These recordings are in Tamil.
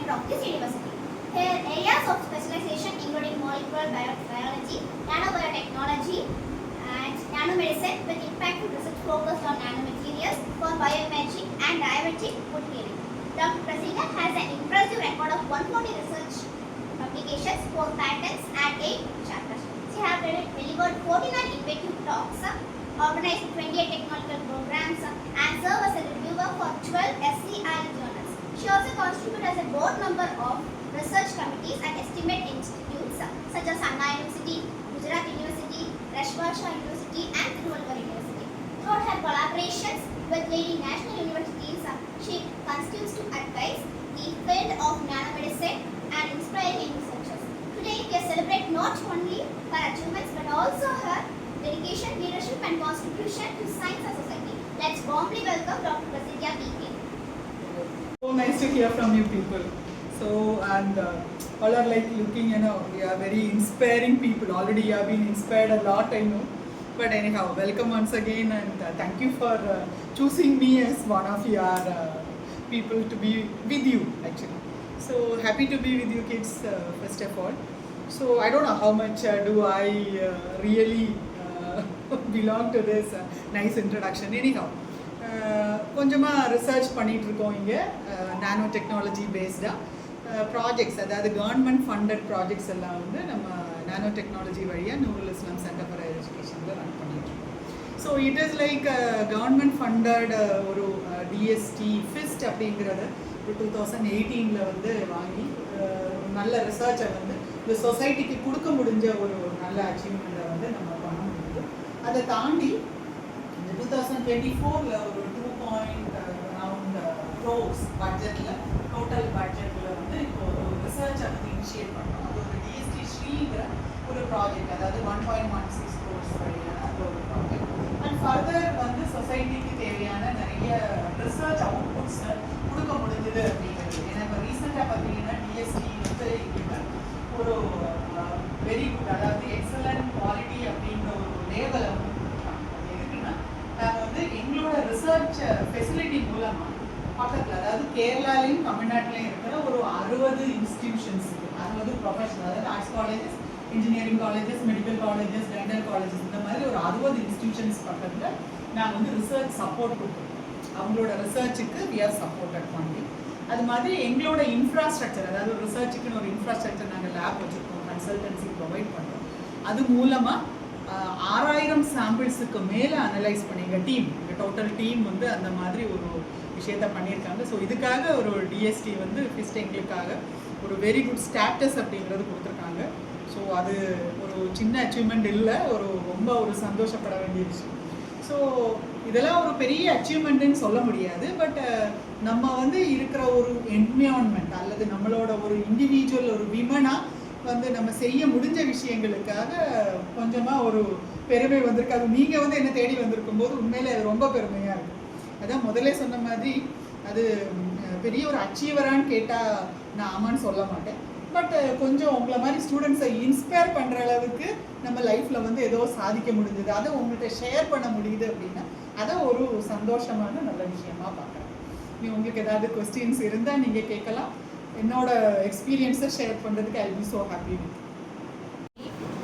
Center of this university. Here, areas of specialization including molecular biology, nanobiotechnology, and nanomedicine with impactful research focused on nanomaterials for bioimaging and diabetic food healing. Dr. Prasida has an impressive record of 140 research publications, 4 patents, and 8 chapters. She has delivered 49 innovative talks, organized 28 technological programs, and served as a reviewer for 12 SCI journals. She also contributed as a board member of research committees at estimate institutes such as Anna University, Gujarat University, Rashwarsha University, and Tiruvallur University. Throughout her collaborations with leading national universities, she continues to advise the field of nanomedicine and inspiring researchers. Today, we celebrate not only her achievements but also her dedication, leadership, and contribution to science and society. Let's warmly welcome Dr. Prasida B.K. So nice to hear from you people. So, and all are like looking, we are very inspiring people. Already you have been inspired a lot, I know. But anyhow, welcome once again, and thank you for choosing me as one of your people to be with you actually. So happy to be with you kids first of all. So I don't know how much do I really belong to this nice introduction. Anyhow, கொஞ்சமாக ரிசர்ச் பண்ணிகிட்ருக்கோம் இங்கே நானோ டெக்னாலஜி பேஸ்டாக ப்ராஜெக்ட்ஸ், அதாவது கவர்மெண்ட் ஃபண்டட் ப்ராஜெக்ட்ஸ் எல்லாம் வந்து நம்ம நானோ டெக்னாலஜி வழியாக நூருல் இஸ்லாம் சென்டர் ஃபார் ஹையர் எஜுகேஷனில் ரன் பண்ணிகிட்ருக்கோம். So it is like government funded ஒரு டிஎஸ்டி ஃபிஸ்ட் அப்படிங்கிறத ஒரு 2018 வந்து வாங்கி நல்ல ரிசர்ச்சை வந்து இந்த சொசைட்டிக்கு கொடுக்க முடிஞ்ச ஒரு நல்ல அச்சீவ்மெண்ட்டை வந்து நம்ம பண்ண முடியுது. அதை தாண்டி 2024 ஒரு 2.around crores பட்ஜெட்டில் டோட்டல் பட்ஜெட்டில் வந்து இப்போ ஒரு ரிசர்ச்சை வந்து இனிஷியேட் பண்ணோம். அது ஒரு டிஎஸ்டி ஸ்ரீங்கிற ஒரு ப்ராஜெக்ட், அதாவது 1.16 crores வரையான ஒரு ப்ராஜெக்ட். அண்ட் ஃபர்தர் வந்து சொசைட்டிக்கு தேவையான நிறைய ரிசர்ச் அவுட்புட்ஸ் கொடுக்க முடிஞ்சது அப்படிங்கிறது. ஏன்னா இப்போ ரீசெண்டாக பார்த்தீங்கன்னா டிஎஸ்டி வந்து ஒரு வெரி குட், அதாவது எக்ஸலண்ட் குவாலிட்டி அப்படிங்கிற ஒரு லேவலை வந்து நாங்கள் வந்து எங்களோட ரிசர்ச் ஃபெசிலிட்டி மூலமாக பக்கத்தில், அதாவது கேரளாலையும் தமிழ்நாட்டிலையும் இருக்கிற ஒரு 60 இன்ஸ்டிடியூஷன்ஸ், 60 ப்ரொஃபஷனல், அதாவது arts colleges, engineering colleges, medical colleges, dental colleges, இந்த மாதிரி ஒரு 60 இன்ஸ்டிடியூஷன்ஸ் பக்கத்தில் நாங்கள் வந்து ரிசர்ச் சப்போர்ட் கொடுக்குறோம். அவங்களோட ரிசர்ச்சுக்கு வி ஆர் சப்போர்ட்டட் பண்ணி, அது மாதிரி எங்களோட இன்ஃப்ராஸ்ட்ரக்சர், அதாவது ஒரு ரிசர்ச்சுக்குன்னு ஒரு இன்ஃப்ராஸ்ட்ரக்சர் நாங்கள் லேப் வச்சுருக்கோம், கன்சல்டன்சி ப்ரொவைட் பண்ணுறோம். அது மூலமாக 6000 சாம்பிள்ஸுக்கு மேலே அனலைஸ் பண்ணி எங்கள் டீம், எங்கள் டோட்டல் டீம் வந்து அந்த மாதிரி ஒரு விஷயத்த பண்ணியிருக்காங்க. ஸோ இதுக்காக ஒரு டிஎஸ்டி வந்து ஃபிஸ்ட் எங்களுக்காக ஒரு வெரி குட் ஸ்டேட்டஸ் அப்படிங்கிறது கொடுத்துருக்காங்க. ஸோ அது ஒரு சின்ன அச்சீவ்மெண்ட் இல்லை, ரொம்ப ஒரு சந்தோஷப்பட வேண்டிய விஷயம். ஸோ இதெல்லாம் ஒரு பெரிய அச்சீவ்மெண்ட்டுன்னு சொல்ல முடியாது. பட் நம்ம வந்து இருக்கிற ஒரு என்விரான்மெண்ட் அல்லது நம்மளோட ஒரு இண்டிவிஜுவல் ஒரு விமனாக வந்து நம்ம செய்ய முடிஞ்ச விஷயங்களுக்காக கொஞ்சமாக ஒரு பெருமை வந்திருக்கு. அது நீங்கள் வந்து என்ன தேடி வந்திருக்கும் போது உண்மையிலே அது ரொம்ப பெருமையாக இருக்குது. அதான் முதல்ல சொன்ன மாதிரி அது பெரிய ஒரு அச்சீவரான்னு கேட்டால் நான் ஆமான்னு சொல்ல மாட்டேன். பட் கொஞ்சம் உங்களை மாதிரி ஸ்டூடெண்ட்ஸை இன்ஸ்பயர் பண்ணுற அளவுக்கு நம்ம லைஃப்பில் வந்து ஏதோ சாதிக்க முடிஞ்சது, அதை உங்கள்கிட்ட ஷேர் பண்ண முடியுது அப்படின்னா அதை ஒரு சந்தோஷமான நல்ல விஷயமாக பார்க்குறேன். உங்களுக்கு ஏதாவது கொஸ்டின்ஸ் இருந்தால் நீங்கள் கேட்கலாம். என்னோட எக்ஸ்பீரியன்ஸை ஷேர் பண்ணுறதுக்கு I will be so happy.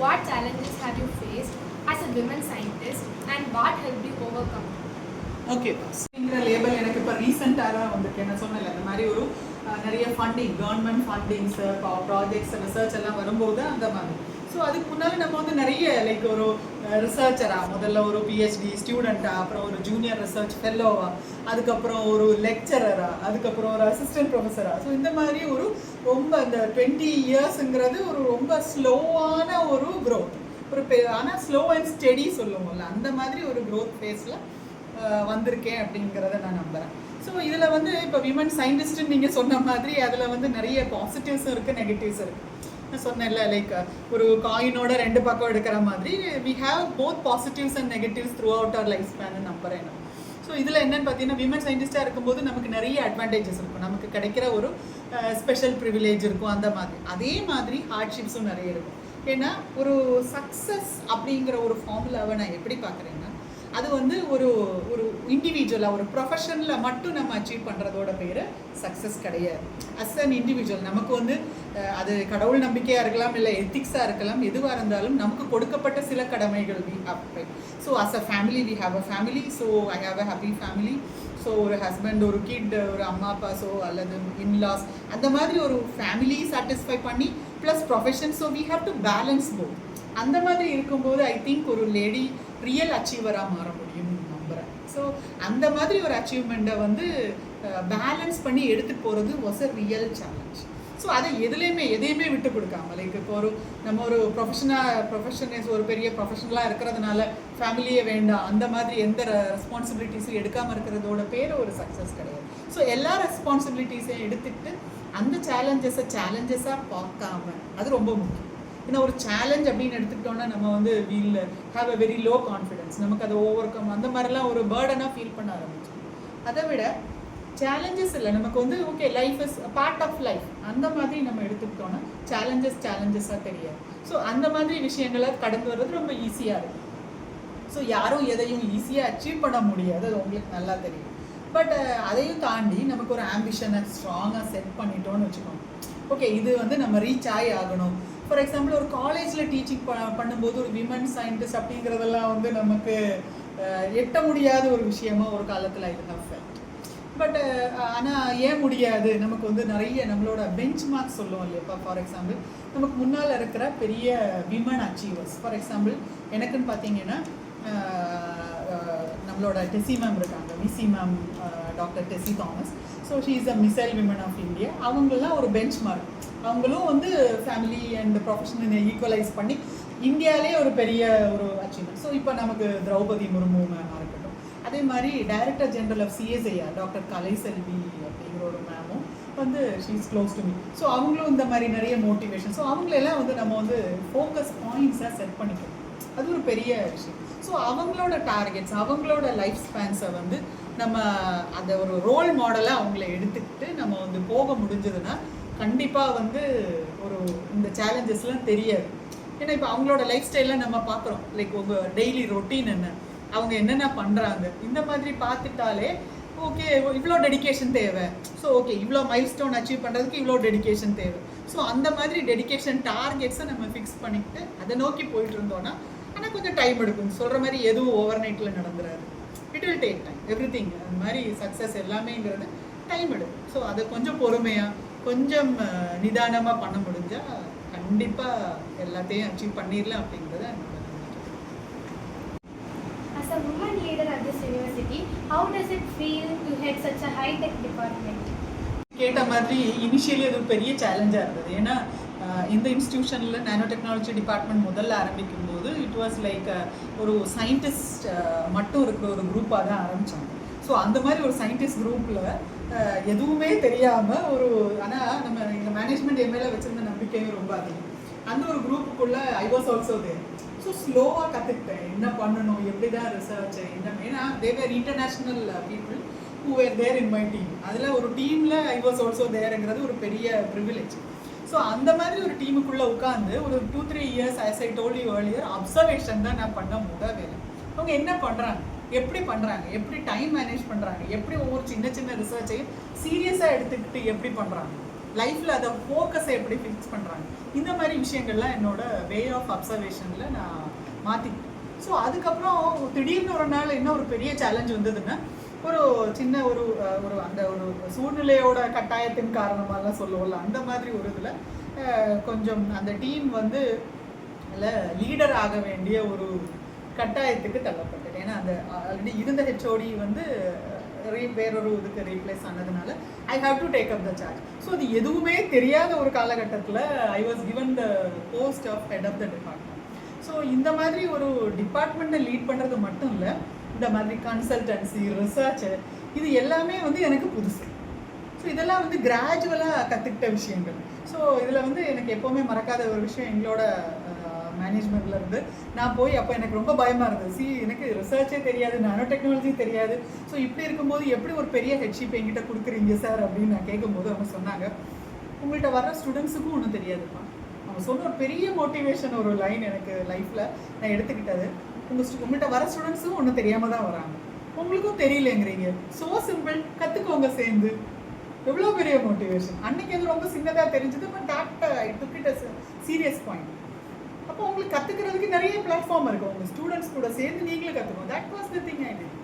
What challenges have you faced as a women scientist and what helped you overcome? Okay, இந்த லேபிள் எனக்கு இப்போ ரீசெண்டாக தான் வந்திருக்கு. என்ன சொன்னல இந்த மாதிரி ஒரு நிறைய ஃபண்டிங், கவர்மெண்ட் ஃபண்டிங்ஸு, ப்ராஜெக்ட்ஸ், ரிசர்ச் எல்லாம் வரும்போது அந்த மாதிரி. ஸோ அதுக்கு முன்னால் நம்ம வந்து நிறைய லைக் ஒரு ரிசர்ச்சராக, முதல்ல ஒரு பிஹெச்டி ஸ்டூடெண்ட்டாக, அப்புறம் ஒரு ஜூனியர் ரிசர்ச் ஃபெல்லோவாக, அதுக்கப்புறம் ஒரு லெக்சரராக, அதுக்கப்புறம் ஒரு அசிஸ்டன்ட் ப்ரொஃபஸராக. ஸோ இந்த மாதிரி ஒரு ரொம்ப இந்த 20 இயர்ஸுங்கிறது ஒரு ரொம்ப ஸ்லோவான ஒரு க்ரோத், ஆனால் ஸ்லோ அண்ட் ஸ்டெடி சொல்லுவோம்ல, அந்த மாதிரி ஒரு க்ரோத் ஃபேஸில் வந்திருக்கேன் அப்படிங்கிறத நான் நம்புகிறேன். ஸோ இதில் வந்து இப்போ விமன் சயின்டிஸ்ட்டுன்னு நீங்கள் சொன்ன மாதிரி அதில் வந்து நிறைய பாசிட்டிவ்ஸும் இருக்குது, நெகட்டிவ்ஸும் இருக்குது. நான் சொன்னேன்ல, லைக் ஒரு காயினோட 2 பக்கம் எடுக்கிற மாதிரி we have both positives and negatives throughout our life ஸ்பேன்னு நம்புகிறேன். ஸோ இதில் என்னென்னு பார்த்தீங்கன்னா, விமன் சயின்டிஸ்ட்டாக இருக்கும்போது நமக்கு நிறைய அட்வான்டேஜஸ் இருக்கும், நமக்கு கிடைக்கிற ஒரு ஸ்பெஷல் ப்ரிவிலேஜ் இருக்கும். அந்த மாதிரி அதே மாதிரி ஹார்ட்ஷிப்ஸும் நிறைய இருக்கும். ஏன்னா ஒரு சக்ஸஸ் அப்படிங்கிற ஒரு ஃபார்முலாவை நான் எப்படி பார்க்குறேன்னா, அது வந்து ஒரு ஒரு இண்டிவிஜுவலாக ஒரு ப்ரொஃபஷனில் மட்டும் நம்ம அச்சீவ் பண்ணுறதோட பேர் சக்ஸஸ் கிடையாது. அஸ் அன் இண்டிவிஜுவல் நமக்கு வந்து அது கடவுள் நம்பிக்கையாக இருக்கலாம், இல்லை எத்திக்ஸாக இருக்கலாம், எதுவாக இருந்தாலும் நமக்கு கொடுக்கப்பட்ட சில கடமைகள் we have right. So as a family we have a family. So I have a happy family. So ஒரு ஹஸ்பண்ட், ஒரு கிட், ஒரு அம்மா அப்பா, ஸோ அல்லது இன்லாஸ், அந்த மாதிரி ஒரு ஃபேமிலி சாட்டிஸ்ஃபை பண்ணி plus profession. So we have to balance both. அந்த மாதிரி இருக்கும்போது ஐ திங்க் ஒரு லேடி ரியல் அச்சீவராக மாற முடியும்னு நம்புகிறேன். ஸோ அந்த மாதிரி ஒரு அச்சீவ்மெண்ட்டை வந்து பேலன்ஸ் பண்ணி எடுத்துகிட்டு போகிறது was a real challenge. So அதை எதையுமே விட்டு கொடுக்காம, லைக் இப்போ நம்ம ஒரு ப்ரொஃபஷனஸ் ஒரு பெரிய ப்ரொஃபஷனலாக இருக்கிறதுனால ஃபேமிலியே வேண்டாம், அந்த மாதிரி எந்த ரெஸ்பான்சிபிலிட்டிஸும் எடுக்காமல் இருக்கிறதோட பேர் ஒரு சக்ஸஸ் கிடையாது. ஸோ எல்லா ரெஸ்பான்சிபிலிட்டிஸையும் எடுத்துக்கிட்டு அந்த சேலஞ்சஸாக பார்க்காம, அது ரொம்ப முக்கியம். ஏன்னா ஒரு சேலஞ்ச் அப்படின்னு எடுத்துக்கிட்டோன்னா நம்ம வந்து we'll have a very low confidence, நமக்கு அதை ஓவர் கம் அந்த மாதிரிலாம் ஒரு பேர்டனாக ஃபீல் பண்ண ஆரம்பிச்சோம். அதை விட சேலஞ்சஸ் இல்லை, நமக்கு வந்து okay life is part of life, அந்த மாதிரி நம்ம எடுத்துக்கிட்டோன்னா சேலஞ்சஸாக தெரியாது. ஸோ அந்த மாதிரி விஷயங்களை கடந்து வர்றது ரொம்ப ஈஸியாக இருக்கும். ஸோ யாரும் எதையும் ஈஸியாக அச்சீவ் பண்ண முடியாது, அது உங்களுக்கு நல்லா தெரியும். பட் அதையும் தாண்டி நமக்கு ஒரு ஆம்பிஷனை ஸ்ட்ராங்காக செட் பண்ணிட்டோன்னு வச்சுக்கோங்க. ஓகே, இது வந்து நம்ம ரீச் ஆகணும். ஃபார் எக்ஸாம்பிள் ஒரு காலேஜில் டீச்சிங் பண்ணும்போது ஒரு விமன் சயின்டிஸ்ட் அப்படிங்கிறதெல்லாம் வந்து நமக்கு எட்ட முடியாத ஒரு விஷயமா ஒரு காலத்தில் ஐ ஹவ் ஃபெல்ட். பட் ஆனால் ஏன் முடியாது, நமக்கு வந்து நிறைய நம்மளோட பெஞ்ச் மார்க் சொல்லுவோம் இல்லையா. ஃபார் எக்ஸாம்பிள் நமக்கு முன்னால் இருக்கிற பெரிய விமன் அச்சீவர்ஸ், ஃபார் எக்ஸாம்பிள் எனக்குன்னு பார்த்தீங்கன்னா நம்மளோட டெசி மேம் இருக்காங்க, VC ma'am, doctor Tessy Thomas. So she is a missile women of India. அவங்களாம் ஒரு பெஞ்ச் மார்க். அவங்களும் வந்து ஃபேமிலி அண்ட் ப்ரொஃபஷனல் ஈக்குவலைஸ் பண்ணி இந்தியாவிலே ஒரு பெரிய ஒரு அச்சீவ்மெண்ட். ஸோ இப்போ நமக்கு திரௌபதி முர்மு மேமாக இருக்கட்டும், அதே மாதிரி director general of CSIR doctor Kalaiselvi அப்படிங்கிற ஒரு மேமும் வந்து she is close to me. So அவங்களும் இந்த மாதிரி நிறைய மோட்டிவேஷன். ஸோ அவங்களெல்லாம் வந்து நம்ம வந்து ஃபோக்கஸ் பாயிண்ட்ஸாக செட் பண்ணிக்கணும், அது ஒரு பெரிய விஷயம். ஸோ அவங்களோட டார்கெட்ஸ், அவங்களோட லைஃப் ஸ்பேன்ஸை வந்து நம்ம அந்த ஒரு ரோல் மாடலாக அவங்கள எடுத்துக்கிட்டு நம்ம வந்து போக முடிஞ்சதுன்னா கண்டிப்பாக வந்து ஒரு இந்த சேலஞ்சஸ்லாம் தெரியாது. ஏன்னா இப்போ அவங்களோட லைஃப் ஸ்டைலில் நம்ம பார்க்குறோம், லைக் உங்கள் டெய்லி ரொட்டீன் என்ன, அவங்க என்னென்ன பண்ணுறாங்க, இந்த மாதிரி பார்த்துட்டாலே ஓகே இவ்வளோ டெடிக்கேஷன் தேவை. ஸோ ஓகே இவ்வளோ மைல் ஸ்டோன் அச்சீவ் பண்ணுறதுக்கு இவ்வளோ டெடிக்கேஷன் தேவை. ஸோ அந்த மாதிரி டெடிக்கேஷன் டார்கெட்ஸை நம்ம ஃபிக்ஸ் பண்ணிக்கிட்டு அதை நோக்கி போயிட்டு இருந்தோன்னா, ஆனால் கொஞ்சம் டைம் எடுக்கும். சொல்கிற மாதிரி எதுவும் ஓவர் நைட்டில் நடந்துடாது. It will take time. Everything அந்த மாதிரி சக்ஸஸ் எல்லாமேங்கிறது டைம் எடுக்கும். ஸோ அதை கொஞ்சம் பொறுமையாக கொஞ்சம் நிதானமாக பண்ண முடிஞ்சால் கண்டிப்பாக எல்லாத்தையும் அச்சீவ் பண்ணிடலாம் அப்படிங்கிறத என்னோட நம்பிக்கை. As a woman leader at this university, how does it feel to head such a high-tech department? கேட்ட மாதிரி இனிஷியலி அது ஒரு பெரிய சேலஞ்சாக இருந்தது. ஏன்னா இந்த இன்ஸ்டிடியூஷனில் நானோ டெக்னாலஜி டிபார்ட்மெண்ட் முதல்ல ஆரம்பிக்கும் போது இட் வாஸ் லைக் ஒரு சயின்டிஸ்ட் மட்டும் இருக்கிற ஒரு குரூப்பாக தான் ஆரம்பித்தாங்க. ஸோ அந்த மாதிரி ஒரு சயின்டிஸ்ட் குரூப்பில் எதுவுமே தெரியாமல் ஒரு, ஆனால் நம்ம எங்கள் மேனேஜ்மெண்ட் எம்எல்ஏ வச்சுருந்த நம்பிக்கையும் ரொம்ப அதிகம். அந்த ஒரு குரூப்புக்குள்ளே I was also there. So ஸ்லோவாக கற்றுக்கிட்டேன் என்ன பண்ணணும், எப்படி தான் ரிசர்ச் என்ன. ஏன்னா there were international people who were there in my team. அதில் ஒரு டீமில் ஐ வாஸ் ஆல்சோ தேருங்கிறது ஒரு பெரிய ப்ரிவிலேஜ். ஸோ அந்த மாதிரி ஒரு டீமுக்குள்ளே உட்காந்து ஒரு 2-3 years as I told you earlier observation தான் நான் பண்ண வேலை. அவங்க என்ன பண்ணுறாங்க, எப்படி பண்ணுறாங்க, எப்படி டைம் மேனேஜ் பண்ணுறாங்க, எப்படி ஒவ்வொரு சின்ன சின்ன ரிசர்ச்சையும் சீரியஸாக எடுத்துக்கிட்டு எப்படி பண்ணுறாங்க, லைஃப்பில் அதை ஃபோக்கஸை எப்படி ஃபிக்ஸ் பண்ணுறாங்க, இந்த மாதிரி விஷயங்கள்லாம் என்னோட வே ஆஃப் அப்சர்வேஷனில் நான் மாற்றிக்கிட்டேன். ஸோ அதுக்கப்புறம் திடீர்னு ஒரு நாள் என்ன ஒரு பெரிய சேலஞ்ச் வந்ததுன்னா, ஒரு சின்ன ஒரு அந்த ஒரு சூழ்நிலையோட கட்டாயத்தின் காரணமாகலாம் சொல்லுவோம்ல, அந்த மாதிரி ஒரு இதில் கொஞ்சம் அந்த டீம் வந்து அதில் லீடர் ஆக வேண்டிய ஒரு கட்டாயத்துக்கு தள்ளப்பட்டது. ஏன்னா அந்த ஆல்ரெடி இருந்த ஹெச்ஓடி வந்து வேறொரு இதுக்கு ரீப்ளேஸ் ஆனதுனால I have to take up the charge. So அது எதுவுமே தெரியாத ஒரு காலகட்டத்தில் I was given the post of head of the department. So இந்த மாதிரி ஒரு டிபார்ட்மெண்ட்டை லீட் பண்ணுறது மட்டும் இல்லை, இந்த மாதிரி கன்சல்டன்சி, ரிசர்ச்சு, இது எல்லாமே வந்து எனக்கு புதுசு. ஸோ இதெல்லாம் வந்து கிராஜுவலாக கற்றுக்கிட்ட விஷயங்கள். ஸோ இதில் வந்து எனக்கு எப்போவுமே மறக்காத ஒரு விஷயம், எங்களோட மேனேஜ்மெண்ட்டில் இருந்து நான் போய் அப்போ எனக்கு ரொம்ப பயமாக இருந்தது. எனக்கு ரிசர்ச்சே தெரியாது, நானோ டெக்னாலஜி தெரியாது. ஸோ இப்படி இருக்கும்போது எப்படி ஒரு பெரிய ஹெட்ஷிப் என்கிட்ட கொடுக்குறீங்க சார் அப்படின்னு நான் கேட்கும்போது அவங்க சொன்னாங்க, உங்கள்கிட்ட வர ஸ்டூடெண்ட்ஸுக்கும் ஒன்றும் தெரியாதுப்பா. அவங்க சொன்ன ஒரு பெரிய மோட்டிவேஷன் ஒரு லைன் எனக்கு லைஃப்பில் நான் எடுத்துக்கிட்டது, உங்கள்கிட்ட வர ஸ்டூடெண்ட்ஸும் ஒன்றும் தெரியாமல் தான் வராங்க, உங்களுக்கும் தெரியலங்கிறீங்க. ஸோ சிம்பிள், கற்றுக்கோங்க சேர்ந்து. எவ்வளோ பெரிய மோட்டிவேஷன். அன்னைக்கு அது ரொம்ப சின்னதாக தெரிஞ்சது, but that I took it as serious point. அப்போ உங்களுக்கு கற்றுக்கிறதுக்கு நிறைய பிளாட்ஃபார்ம் இருக்கும். உங்கள் ஸ்டூடெண்ட்ஸ் கூட சேர்ந்து நீங்களும் கற்றுக்கணும். That was the thing I did.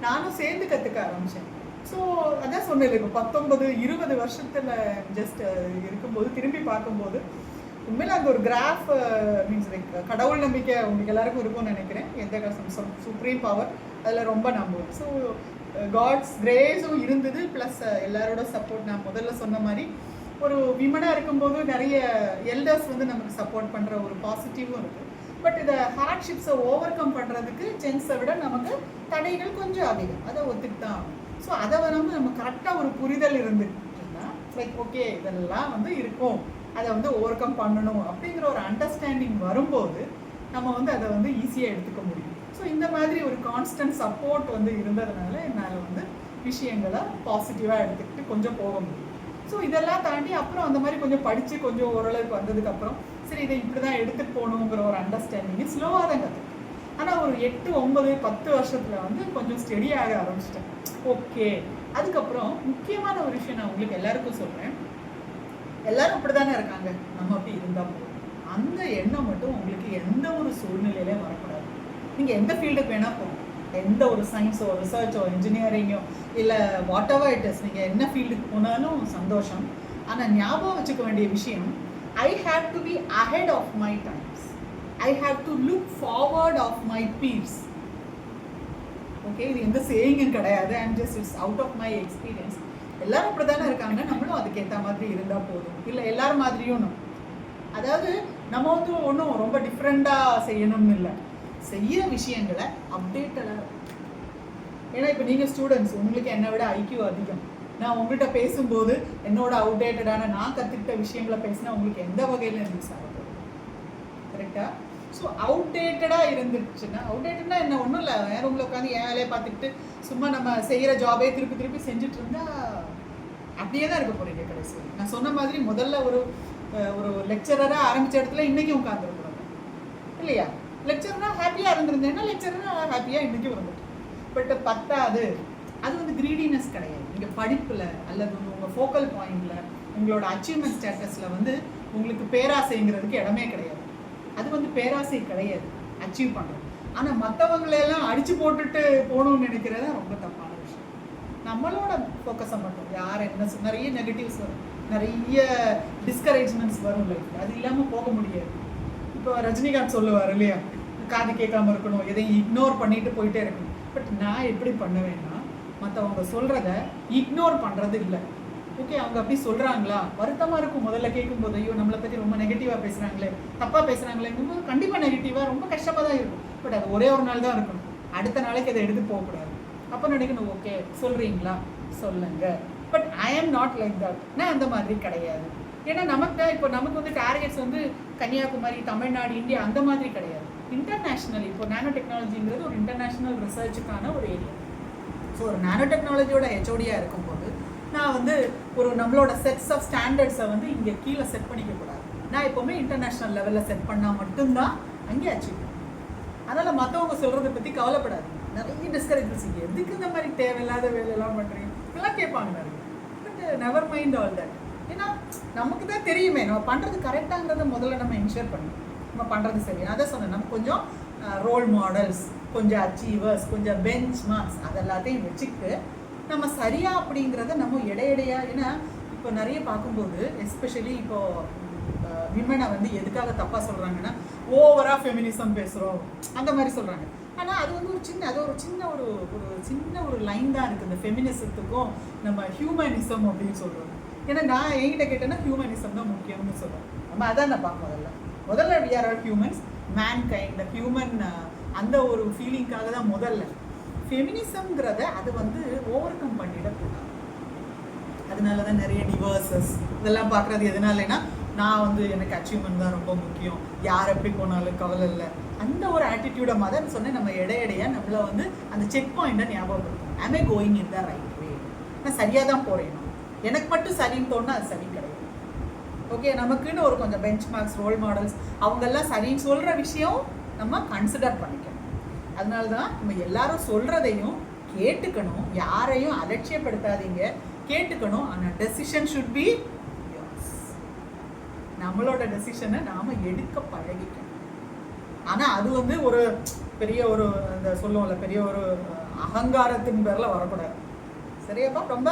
நானும் சேர்ந்து கற்றுக்க ஆரம்பித்தேன். ஸோ அதான் சொன்னேன், இப்போ 19-20 வருஷத்தில் ஜஸ்ட் இருக்கும்போது திரும்பி பார்க்கும்போது உண்மையில் அந்த ஒரு கிராஃப் மீன்ஸ் லைக் கடவுள் நம்பிக்கை உங்களுக்கு எல்லாருக்கும் இருக்கும்னு நினைக்கிறேன். எந்த சுப்ரீம் பவர் அதில் ரொம்ப நம்புவேன். ஸோ காட்ஸ் கிரேஸும் இருந்தது, ப்ளஸ் எல்லாரோட சப்போர்ட். நான் முதல்ல சொன்ன மாதிரி ஒரு விமனாக இருக்கும்போது நிறைய எல்டர்ஸ் வந்து நமக்கு சப்போர்ட் பண்ணுற ஒரு பாசிட்டிவும் இருக்குது. பட் இதை ஹார்ட்ஷிப்ஸை ஓவர் கம் பண்ணுறதுக்கு ஜென்ஸை விட நமக்கு தடைகள் கொஞ்சம் அதிகம், அதை ஒத்துக்கிட்டு தான். ஸோ அதை வந்து நம்ம கரெக்டாக ஒரு புரிதல் இருந்துட்டுன்னா லைக் ஓகே இதெல்லாம் வந்து இருக்கும், அதை வந்து ஓவர் கம் பண்ணணும் அப்படிங்கிற ஒரு அண்டர்ஸ்டாண்டிங் வரும்போது நம்ம வந்து அதை வந்து ஈஸியாக எடுத்துக்க முடியும். ஸோ இந்த மாதிரி ஒரு கான்ஸ்டன்ட் சப்போர்ட் வந்து இருந்ததுனால என்னால் வந்து விஷயங்களை பாசிட்டிவாக எடுத்துக்கிட்டு கொஞ்சம் போக முடியும். ஸோ இதெல்லாம் தாண்டி அப்புறம் அந்த மாதிரி கொஞ்சம் படித்து கொஞ்சம் ஓரளவுக்கு வந்ததுக்கப்புறம் சரி இதை இப்படி தான் எடுத்துகிட்டு போகணுங்கிற ஒரு அண்டர்ஸ்டாண்டிங்கு ஸ்லோவாக தான் கற்றுக்கிட்டேன். ஆனால் ஒரு 8, 9, 10 வருஷத்தில் வந்து கொஞ்சம் ஸ்டெடியாக ஆரம்பிச்சிட்டேன். ஓகே, அதுக்கப்புறம் முக்கியமான ஒரு விஷயம் நான் உங்களுக்கு எல்லாருக்கும் சொல்கிறேன். எல்லாரும் அப்படி தானே இருக்காங்க, நம்ம அப்படி இருந்தால் போதும். அந்த எண்ணம் மட்டும் உங்களுக்கு எந்த ஒரு சூழ்நிலையிலே வரக்கூடாது. நீங்கள் எந்த ஃபீல்டுக்கு வேணால் போகணும், எந்த ஒரு சயின்ஸோ ரிசர்ச்சோ இன்ஜினியரிங்கோ இல்லை வாட் எவர் இட் இஸ், நீங்கள் என்ன ஃபீல்டுக்கு போனாலும் சந்தோஷம். ஆனால் ஞாபகம் வச்சுக்க வேண்டிய விஷயம், I have to be ahead of my times. I have to look forward of my peers. Okay, இது எந்த சேயிங்கும் கிடையாது, and just it's out of my experience. எல்லாரும் அப்படி தானே இருக்காங்க, நம்மளும் அதுக்கேற்ற மாதிரி இருந்தால் போதும். இல்லை எல்லாரும் மாதிரியும் அதாவது நம்ம வந்து ஒன்றும் ரொம்ப டிஃப்ரெண்ட்டாக செய்யணும்னு இல்லை, செய்கிற விஷயங்களை அப்டேட்டடாக. ஏன்னா இப்போ நீங்கள் ஸ்டூடெண்ட்ஸ், உங்களுக்கு என்னை விட ஐக்கியூ அதிகம். நான் உங்கள்கிட்ட பேசும்போது என்னோட அவுடேட்டடான நான் கற்றுக்கிட்ட விஷயங்களை பேசினா உங்களுக்கு எந்த வகையில் யூஸ் ஆக போகுது? கரெக்டாக? ஸோ அவுடேட்டடாக இருந்துச்சுன்னா, அவுடேட்டட்னா என்ன ஒன்றும் இல்லை, வேறு உங்களை உட்காந்து என் வேலையை பார்த்துக்கிட்டு சும்மா நம்ம செய்கிற ஜாபே திருப்பி திருப்பி செஞ்சுட்டு இருந்தால் அப்படியே தான் இருக்க போகிறீங்க கடைசி. நான் சொன்ன மாதிரி முதல்ல ஒரு லெக்சரராக ஆரம்பித்த இடத்துல இன்றைக்கும் உட்காந்துருக்குறோம் இல்லையா? லெக்சரராக ஹாப்பியாக இருந்திருந்தேன்னா லெக்சரராக ஹாப்பியாக இன்றைக்கும் இருந்துட்டு. பட் பத்தாது, அது வந்து க்ரீடினஸ் கிடையாது. நீங்கள் படிப்பில் அல்லது உங்கள் ஃபோக்கல் பாயிண்டில் உங்களோட அச்சீவ்மெண்ட் ஸ்டேட்டஸில் வந்து உங்களுக்கு பேராசைங்கிறதுக்கு இடமே கிடையாது. அது வந்து பேராசை கிடையாது அச்சீவ் பண்ணுறது. ஆனால் மற்றவங்களெல்லாம் அடித்து போட்டுட்டு போகணும்னு நினைக்கிறது ரொம்ப தப்பான விஷயம். நம்மளோட ஃபோக்கஸை மட்டும் யார் என்ன நிறைய நெகட்டிவ்ஸ் வரும், நிறைய டிஸ்கரேஜ்மெண்ட்ஸ் வரும் லைஃப்பில், அது இல்லாமல் போக முடியாது. இப்போ ரஜினிகாந்த் சொல்லுவார் இல்லையா, காது கேட்காம இருக்கணும், எதையும் இக்னோர் பண்ணிட்டு போயிட்டே இருக்கணும். பட் நான் எப்படி பண்ணுவேன்னா, மற்றவங்க சொல்கிறத இக்னோர் பண்ணுறது இல்லை. ஓகே, அவங்க அப்படி சொல்கிறாங்களா, வருத்தமாக இருக்கும் முதல்ல கேட்கும்போது, ஐயோ நம்மளை பற்றி ரொம்ப நெகட்டிவாக பேசுகிறாங்களே, தப்பாக பேசுகிறாங்களேங்கும்போது கண்டிப்பாக நெகட்டிவாக ரொம்ப கஷ்டமாக தான் இருக்கும். பட் அது ஒரே ஒரு நாள் தான் இருக்கணும், அடுத்த நாளைக்கு அதை எடுத்து போகக்கூடாது. அப்போ நினைக்கணும், ஓகே சொல்கிறீங்களா சொல்லுங்கள், but I am not like that. நான் அந்த மாதிரி கிடையாது. ஏன்னா நமக்கு நமக்கு வந்து டார்கெட்ஸ் வந்து கன்னியாகுமரி, தமிழ்நாடு, இந்தியா அந்த மாதிரி கிடையாது. இன்டர்நேஷ்னல், இப்போ நானோ டெக்னாலஜிங்கிறது ஒரு இன்டர்நேஷ்னல் ரிசர்ச்சுக்கான ஒரு ஏரியா. ஸோ ஒரு நானோ டெக்னாலஜியோட ஹெச்ஓடியாக இருக்கும்போது நான் வந்து ஒரு நம்மளோட செட்ஸ் ஆஃப் ஸ்டாண்டர்ட்ஸை வந்து இங்கே கீழே செட் பண்ணிக்கக்கூடாது. நான் எப்போவுமே இன்டர்நேஷ்னல் லெவலில் செட் பண்ணால் மட்டும்தான் அங்கே அச்சீவ் பண்ணும். அதனால் மற்றவங்க சொல்கிறத பற்றி கவலைப்படாது. நிறைய டிஸ்கரேஜஸ், இங்கே எதுக்கு இந்த மாதிரி தேவையில்லாத வேலையெல்லாம் பண்ணுறீங்க இப்பெல்லாம் கேட்பாங்க நிறைய. But never mind all that. ஏன்னா நமக்கு தான் தெரியுமே நம்ம பண்ணுறது கரெக்டாங்கிறத முதல்ல நம்ம என்ஷூர் பண்ணணும், நம்ம பண்ணுறது சரி. அதான் சொன்னேன், நம்ம கொஞ்சம் ரோல் மாடல்ஸ், கொஞ்சம் அச்சீவர்ஸ், கொஞ்சம் பெஞ்ச் மார்க்ஸ் அதெல்லாத்தையும் வச்சுக்கிட்டு நம்ம சரியா அப்படிங்கிறத நம்ம இடையிடையா. ஏன்னா இப்போ நிறைய பார்க்கும்போது எஸ்பெஷலி இப்போது விமனை வந்து எதுக்காக தப்பாக சொல்கிறாங்கன்னா, ஓவராக ஃபெமினிசம் பேசுகிறோம் அந்த மாதிரி சொல்கிறாங்க. ஆனால் அது வந்து ஒரு சின்ன ஒரு லைன் தான் இருக்குது இந்த ஃபெமினிசத்துக்கும் நம்ம ஹியூமனிசம் அப்படின்னு சொல்கிறோம். ஏன்னா நான் என்கிட்ட கேட்டேன்னா ஹியூமனிசம் தான் முக்கியம்னு சொல்கிறேன். நம்ம அதான் நான் பார்க்க முதல்ல we are all humans, mankind, human அந்த ஒரு ஃபீலிங்காக தான் முதல்ல. ஃபெமினிசம்ங்கிறத அது வந்து ஓவர் கம் பண்ணிடக்கூடாது. அதனால தான் நிறைய டிவர்சஸ் இதெல்லாம் பார்க்குறது. எதனாலனா நான் வந்து எனக்கு அச்சீவ்மெண்ட் தான் ரொம்ப முக்கியம், யார் எப்படி போனாலும் கவலை இல்லை, அந்த ஒரு ஆட்டிடியூடை மாதிரி சொன்னேன். நம்ம இடையிடையாக நம்மளை வந்து அந்த செக் பாயிண்ட்டை ஞாபகப்படுத்தணும். am I going in the right way? நான் சரியாக தான் போகிறேன், எனக்கு மட்டும் சரின்னு தோணுனா அது சரி கிடையாது. ஓகே, நமக்குன்னு ஒரு கொஞ்சம் பெஞ்ச் மார்க்ஸ், ரோல் மாடல்ஸ் அவங்கெல்லாம் சரின்னு சொல்கிற விஷயம் நம்ம கன்சிடர் பண்ணிக்கணும். அதனால தான் நம்ம எல்லாரும் சொல்கிறதையும் கேட்டுக்கணும், யாரையும் அலட்சியப்படுத்தாதீங்க, கேட்டுக்கணும். ஆனால் டெசிஷன் ஷுட் பி யோர்ஸ். நம்மளோட டெசிஷனை நாம் எடுக்க பழகிக்கணும். ஆனால் அது வந்து ஒரு பெரிய ஒரு இந்த சொல்லுவோம்ல, பெரிய ஒரு அகங்காரத்தின் பேரில் வரக்கூடாது. சரியாப்பா? ரொம்ப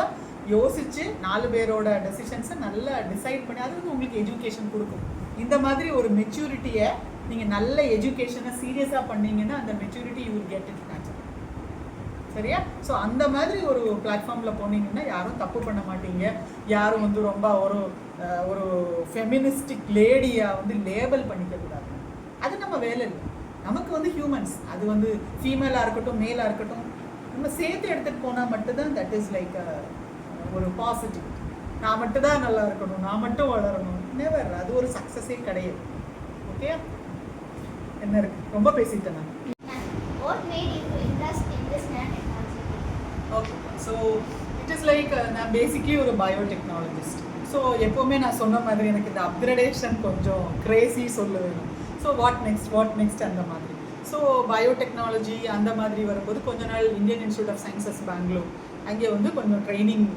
யோசித்து 4 பேரோட டெசிஷன்ஸை நல்லா டிசைட் பண்ணி, அது வந்து உங்களுக்கு எஜுகேஷன் கொடுக்கும். இந்த மாதிரி ஒரு மெச்சூரிட்டியை நீங்கள் நல்ல எஜுகேஷனை சீரியஸாக பண்ணீங்கன்னா அந்த maturity you will get it natural. சரியா? ஸோ அந்த மாதிரி ஒரு பிளாட்ஃபார்மில் போனீங்கன்னா யாரும் தப்பு பண்ண மாட்டீங்க. யாரும் வந்து ரொம்ப ஒரு ஃபெமினிஸ்டிக் லேடியாக வந்து லேபிள் பண்ணிக்கக்கூடாது. அது நம்ம வேலை இல்லை. நமக்கு வந்து ஹியூமன்ஸ், அது வந்து ஃபீமேலாக இருக்கட்டும் மேலாக இருக்கட்டும், நம்ம சேர்த்து எடுத்துகிட்டு போனால் மட்டும்தான் தட் இஸ் லைக் ஒரு பாசிட்டிவ். நான் மட்டும் தான் நல்லா இருக்கணும், நான் மட்டும் வளரணும், நெவர். அது ஒரு சக்ஸஸே கிடையாது. ஓகே, என்ன இருக்கு? ரொம்ப பேசிட்டேன் நான். What made you interest in this nanotechnology? Okay, so it is like நான் பேசிக்லி ஒரு பயோடெக்னாலஜிஸ்ட். ஸோ எப்போவுமே நான் சொன்ன மாதிரி எனக்கு இந்த அப்கிரேடேஷன் கொஞ்சம் கிரேசி சொல்ல வேணும். ஸோ வாட் நெக்ஸ்ட் அந்த மாதிரி. ஸோ பயோடெக்னாலஜி அந்த மாதிரி வரும்போது கொஞ்ச நாள் Indian Institute of Sciences Bangalore, அங்கே வந்து கொஞ்சம் ட்ரைனிங்,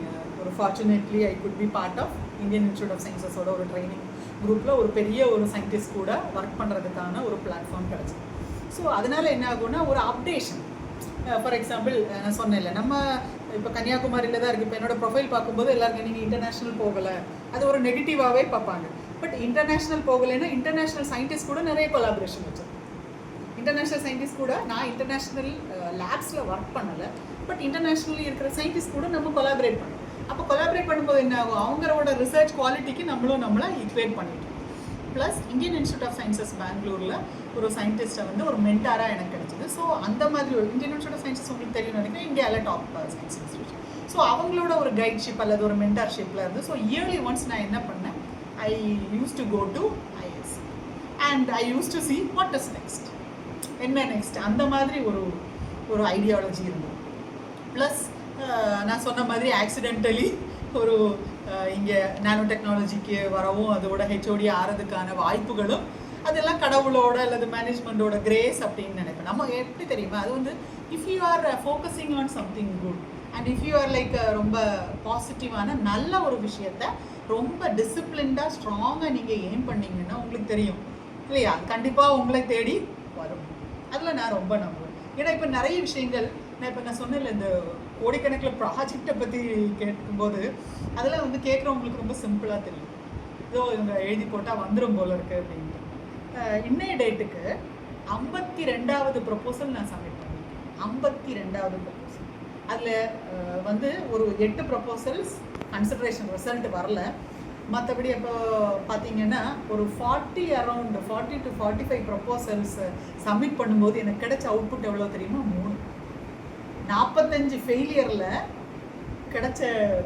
ஒரு fortunately I could be part of Indian Institute of சயின்சஸோட ஒரு ட்ரைனிங் குரூப்பில் ஒரு பெரிய ஒரு சயின்டிஸ்ட் கூட ஒர்க் பண்ணுறதுக்கான ஒரு பிளாட்ஃபார்ம் கிடச்சிது. ஸோ அதனால் என்ன ஆகும்னா ஒரு அப்டேஷன். ஃபார் எக்ஸாம்பிள் நான் சொன்னேன்ல, நம்ம இப்போ கன்னியாகுமரியில் தான் இருக்குது. இப்போ என்னோடய ப்ரொஃபைல் பார்க்கும்போது எல்லாருக்கும் நீங்கள் இன்டர்நேஷ்னல் போகலை, அது ஒரு நெகட்டிவாகவே பார்ப்பாங்க. பட் இன்டர்நேஷ்னல் போகலைன்னா இன்டர்நேஷ்னல் சயின்டிஸ்ட் கூட நிறைய கொலாபரேஷன் வச்சு. இன்டர்நேஷ்னல் சயின்டிஸ்ட் கூட நான் இன்டர்நேஷ்னல் லேப்ஸில் ஒர்க் பண்ணலை, பட் இன்டர்நேஷ்னலி இருக்கிற சயின்டிஸ்ட் கூட நம்ம கொலாபரேட் பண்ணோம். அப்போ கொலாபரேட் பண்ணும்போது என்ன ஆகும், அவங்களோட ரிசர்ச் குவாலிட்டிக்கு நம்மளை ஈக்குவேட் பண்ணிட்டோம். Plus Indian Institute of Sciences பெங்களூரில் ஒரு சயின்டிஸ்ட்டை வந்து ஒரு மென்டாராக எனக்கு கிடைச்சிது. ஸோ அந்த மாதிரி ஒரு இந்தியன் இன்ஸ்டியூட் ஆஃப் சயின்சஸ் உங்களுக்கு தெரியும் நினைக்கிறேன், இந்தியாவில் டாப் சயின்ஸ் இன்ஸ்டியூஷன். ஸோ அவங்களோட ஒரு கைட்ஷிப் அல்லது ஒரு மென்டார்ஷிப்பில் இருந்து ஸோ இயர்லி ஒன்ஸ் நான் என்ன பண்ணேன், I use to go to IISc and I use to see what is next, என்ன நெக்ஸ்ட், அந்த மாதிரி ஒரு ஐடியாலஜி இருந்தது. ப்ளஸ் நான் சொன்ன மாதிரி ஆக்சிடென்டலி ஒரு இங்கே நானோ டெக்னாலஜிக்கு வரவும் அதோட HOD ஆகிறதுக்கான வாய்ப்புகளும் அதெல்லாம் கடவுளோட அல்லது மேனேஜ்மெண்ட்டோட கிரேஸ் அப்படின்னு நினைப்பேன். நம்ம எப்படி தெரியுமா, அது வந்து if you R focusing on something good and if you R like ரொம்ப பாசிட்டிவான நல்ல ஒரு விஷயத்த ரொம்ப டிசிப்ளின்டாக ஸ்ட்ராங்காக நீங்கள் எய்ம் பண்ணிங்கன்னா உங்களுக்கு தெரியும் இல்லையா, கண்டிப்பாக உங்களை தேடி வரும். அதில் நான் ரொம்ப நம்புவேன். ஏன்னா இப்போ நிறைய விஷயங்கள் நான் சொன்னேன்ல, இந்த கோடிக்கணக்கில் ப்ராஜெக்டை பற்றி கேட்கும்போது அதெல்லாம் வந்து கேட்குறவங்களுக்கு ரொம்ப சிம்பிளாக தெரியும். இதோ இவங்க எழுதி போட்டால் வந்துடும் போல இருக்குது அப்படின்ட்டு. இன்னைய டேட்டுக்கு 52வது ப்ரொப்போசல் நான் சப்மிட் பண்ணியிருக்கேன். 52வது ப்ரொப்போசல். அதில் வந்து ஒரு 8 ப்ரொப்போசல்ஸ் கன்சிடரேஷன் ரிசல்ட் வரல. மற்றபடி இப்போ பார்த்தீங்கன்னா ஒரு 40 to 45 ப்ரொப்போசல்ஸ் சப்மிட் பண்ணும்போது எனக்கு கிடைச்ச அவுட்புட் எவ்வளோ தெரியுமா, 3. 45 ஃபெயிலியரில் கிடைச்ச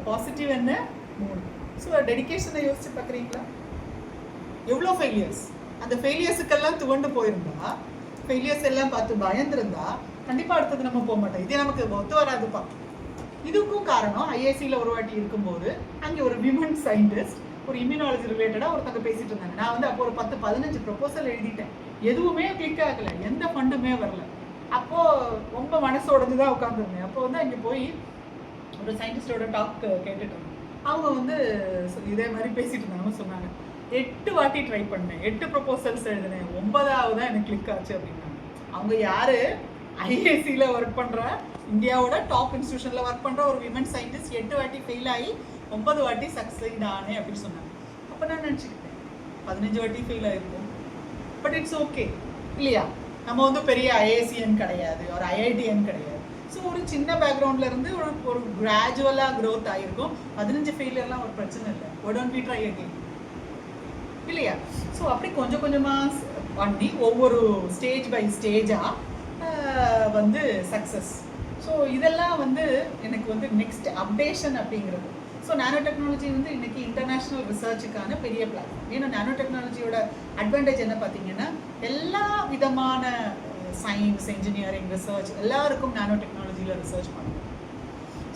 பாசிட்டிவ் என்ன, 3. ஸோ டெடிக்கேஷனை யோசிச்சு பார்க்குறீங்களா, எவ்வளோ ஃபெயிலியர்ஸ். அந்த ஃபெயிலியர்ஸுக்கெல்லாம் துவண்டு போயிருந்தா, ஃபெயிலியர்ஸ் எல்லாம் பார்த்து பயந்துருந்தா கண்டிப்பாக அடுத்தது நம்ம போக மாட்டோம். இதே நமக்கு ஒத்து வராதுப்பா. இதுக்கும் காரணம் IIScல ஒரு வாட்டி இருக்கும்போது அங்கே ஒரு விமன் சயின்டிஸ்ட் ஒரு இம்யூனாலஜி ரிலேட்டடாக ஒருத்தங்க பேசிட்டு இருந்தாங்க. நான் வந்து அப்போ ஒரு 10-15 ப்ரொப்போசல் எழுதிட்டேன், எதுவுமே கிளிக் ஆகலை, எந்த ஃபண்டுமே வரல. அப்போது ரொம்ப மனசோடது தான் உட்காந்துருந்தேன். அப்போ வந்து அங்கே போய் ஒரு சயின்டிஸ்டோட டாக் கேட்டுட்டு இருந்தேன். அவங்க வந்து இதே மாதிரி பேசிட்டு இருந்தாங்க. சொன்னாங்க 8 வாட்டி ட்ரை பண்ணேன், 8 ப்ரொப்போசல்ஸ் எழுதினேன், 9வது தான் எனக்கு கிளிக் ஆச்சு அப்படின்னாங்க. அவங்க யார், IIScல ஒர்க் பண்ணுற, இந்தியாவோட டாப் இன்ஸ்டியூஷனில் ஒர்க் பண்ணுற ஒரு விமன் சயின்டிஸ்ட் 8 வாட்டி ஃபெயில் ஆகி 9 வாட்டி சக்ஸீட் ஆனே அப்படின்னு சொன்னாங்க. அப்போ நான் நினச்சிக்கிட்டேன் 15 வாட்டி ஃபெயில் ஆகிருக்கும், பட் இட்ஸ் ஓகே இல்லையா. நம்ம வந்து பெரிய IIScN கிடையாது, ஒரு IITN கிடையாது. ஸோ ஒரு சின்ன பேக்ரவுண்ட்லேருந்து ஒரு கிராஜுவலாக க்ரோத் ஆகிருக்கும். 15 ஃபெயிலியர்லாம் ஒரு பிரச்சனை இல்லை. ஒட் ஒன் வி ட்ரை அகெயின் இல்லையா. ஸோ அப்படி கொஞ்சம் கொஞ்சமாக பண்ணி ஒவ்வொரு ஸ்டேஜ் பை ஸ்டேஜாக வந்து சக்ஸஸ். ஸோ இதெல்லாம் வந்து எனக்கு வந்து நெக்ஸ்ட் அப்டேஷன் அப்படிங்கிறது. ஸோ நானோ டெக்னாலஜி வந்து இன்றைக்கி இன்டர்நேஷ்னல் ரிசர்ச்சுக்கான பெரிய பிளாட்ஃபார்ம். ஏன்னா நானோ டெக்னாலஜியோட அட்வான்டேஜ் என்ன பார்த்தீங்கன்னா, எல்லா விதமான சயின்ஸ், இன்ஜினியரிங், ரிசர்ச் எல்லாருக்கும் நானோ டெக்னாலஜியில் ரிசர்ச் பண்ணுவோம்.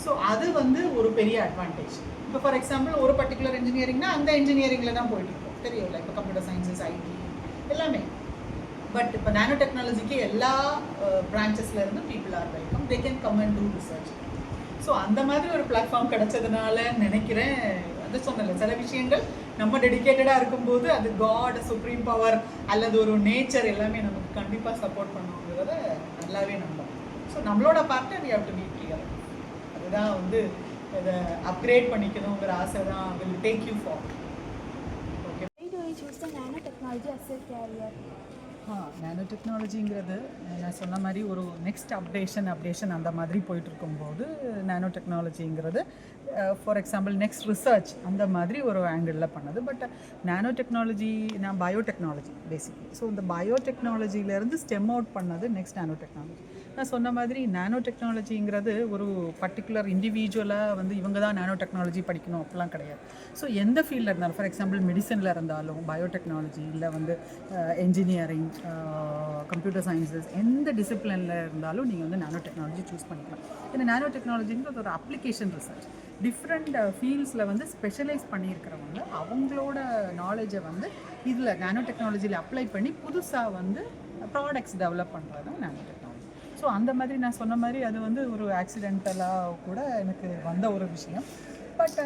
ஸோ அது வந்து ஒரு பெரிய அட்வான்டேஜ். இப்போ ஃபார் எக்ஸாம்பிள் ஒரு பர்டிகுலர் இன்ஜினியரிங்னா அந்த இன்ஜினியரிங்கில் தான் போயிட்டுருக்கோம், தெரியும்ல. இப்போ கம்ப்யூட்டர் சயின்சஸ், IT எல்லாமே. பட் இப்போ நானோ டெக்னாலஜிக்கு எல்லா பிரான்ச்சஸ்ல இருந்து people are welcome, they can come and do research. So அந்த மாதிரி ஒரு பிளாட்ஃபார்ம் கிடைச்சதுனால நினைக்கிறேன், அது சொன்னல சில விஷயங்கள் நம்ம டெடிக்கேட்டடாக இருக்கும்போது அது காட், சுப்ரீம் பவர் அல்லது ஒரு நேச்சர் எல்லாமே நமக்கு கண்டிப்பாக சப்போர்ட் பண்ணுங்கிறத நல்லாவே நம்பும். ஸோ நம்மளோட பார்ட்டை we have to be clear. அதுதான் வந்து இதை அப்கிரேட் பண்ணிக்கணுங்கிற ஆசை தான் will take you forward. Okay. Why do you choose the nanotechnology as a career? நானோ டெக்னாலஜிங்கிறது நான் சொன்ன மாதிரி ஒரு நெக்ஸ்ட் அப்டேஷன் அந்த மாதிரி போயிட்டு இருக்கும்போது நானோ டெக்னாலஜிங்கிறது ஃபார் எக்ஸாம்பிள் நெக்ஸ்ட் ரிசர்ச் அந்த மாதிரி ஒரு ஆங்கிளில் பண்ணது. பட் நானோ டெக்னாலஜி நான் பயோடெக்னாலஜி பேசிக்லி. ஸோ இந்த பயோடெக்னாலஜிலேருந்து ஸ்டெம் அவுட் பண்ணது நெக்ஸ்ட் நானோ டெக்னாலஜி. நான் சொன்ன மாதிரி நானோ டெக்னாலஜிங்கிறது ஒரு பர்டிகுலர் இண்டிவிஜுவலாக வந்து இவங்க தான் நானோ டெக்னாலஜி படிக்கணும் அப்படிலாம் கிடையாது. ஸோ எந்த ஃபீல்டில் இருந்தாலும், ஃபார் எக்ஸாம்பிள் மெடிசனில் இருந்தாலும், பயோடெக்னாலஜி இல்லை வந்து என்ஜினியரிங், கம்ப்யூட்டர் சயின்சஸ், எந்த டிசிப்ளினில் இருந்தாலும் நீங்கள் வந்து நானோ டெக்னாலஜி சூஸ் பண்ணிக்கலாம். ஏன்னா நானோ டெக்னாலஜிங்கிறது ஒரு அப்ளிகேஷன் ரிசர்ச். டிஃப்ரெண்ட் ஃபீல்ட்ஸில் வந்து ஸ்பெஷலைஸ் பண்ணியிருக்கிறவங்க அவங்களோட நாலேஜை வந்து இதில் நானோ டெக்னாலஜியில் அப்ளை பண்ணி புதுசாக வந்து ப்ராடக்ட்ஸ் டெவலப் பண்ணுறது தான் நானோ டெக்னாலஜி. ஸோ அந்த மாதிரி நான் சொன்ன மாதிரி அது வந்து ஒரு ஆக்சிடென்டலாக கூட எனக்கு வந்த ஒரு விஷயம். பட்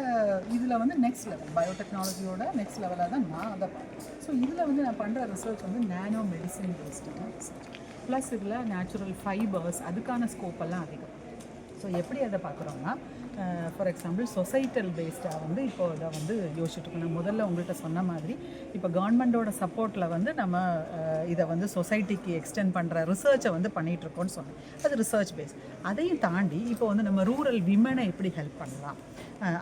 இதில் வந்து நெக்ஸ்ட் லெவல் பயோடெக்னாலஜியோட நெக்ஸ்ட் லெவலாக தான் நான் அதை பார்க்குறேன். ஸோ இதில் வந்து நான் பண்ணுற ரிசர்ச் வந்து நானோ மெடிசின் பேஸ்டான ரிசர்ச். ப்ளஸ் இதில் நேச்சுரல் ஃபைபர்ஸ் அதுக்கான ஸ்கோப்பெல்லாம் அதிகம். ஸோ எப்படி அதை பார்க்குறோன்னா, ஃபார் எக்ஸாம்பிள் சொசைட்டல் பேஸ்டாக வந்து இப்போ அதை வந்து யோசிச்சுட்ருக்கோம். நான் முதல்ல உங்கள்கிட்ட சொன்ன மாதிரி இப்போ கவர்மெண்ட்டோட சப்போர்ட்டில் வந்து நம்ம இதை வந்து சொசைட்டிக்கு எக்ஸ்டெண்ட் பண்ணுற ரிசர்ச்சை வந்து பண்ணிகிட்ருக்கோன்னு சொன்னேன். அது ரிசர்ச் பேஸ். அதையும் தாண்டி இப்போ வந்து நம்ம ரூரல் விமனை எப்படி ஹெல்ப் பண்ணலாம்,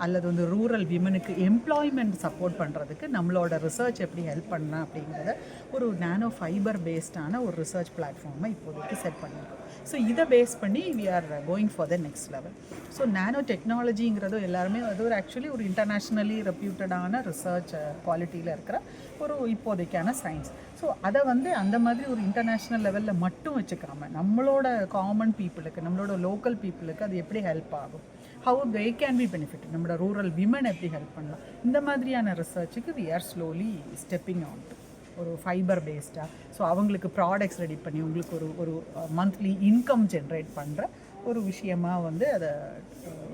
அல்லது வந்து ரூரல் விமனுக்கு எம்ப்ளாய்மெண்ட் சப்போர்ட் பண்ணுறதுக்கு நம்மளோட ரிசர்ச் எப்படி ஹெல்ப் பண்ணலாம் அப்படிங்கிறத ஒரு நானோ ஃபைபர் பேஸ்டான ஒரு ரிசர்ச் பிளாட்ஃபார்மை இப்போதைக்கு செட் பண்ணியிருக்கோம். ஸோ இதை பேஸ் பண்ணி we are going for the next level. So nano டெக்னாலஜிங்கிறது எல்லாருமே அது ஒரு ஆக்சுவலி ஒரு இன்டர்நேஷ்னலி ரெப்யூட்டடான ரிசர்ச் குவாலிட்டியில் இருக்கிற ஒரு இப்போதைக்கான சயின்ஸ். ஸோ அதை வந்து அந்த மாதிரி ஒரு இன்டர்நேஷ்னல் லெவலில் மட்டும் வச்சுக்காம நம்மளோட காமன் பீப்புளுக்கு, நம்மளோட லோக்கல் பீப்புளுக்கு அது எப்படி ஹெல்ப் ஆகும், how they can be benefit, நம்மளோட ரூரல் விமன் எப்படி ஹெல்ப் பண்ணலாம், இந்த மாதிரியான ரிசர்ச்சுக்கு we are slowly stepping on to ஒரு ஃபைபர் பேஸ்டாக. ஸோ அவங்களுக்கு ப்ராடக்ட்ஸ் ரெடி பண்ணி உங்களுக்கு ஒரு மந்த்லி இன்கம் ஜென்ரேட் பண்ணுற ஒரு விஷயமாக வந்து அதை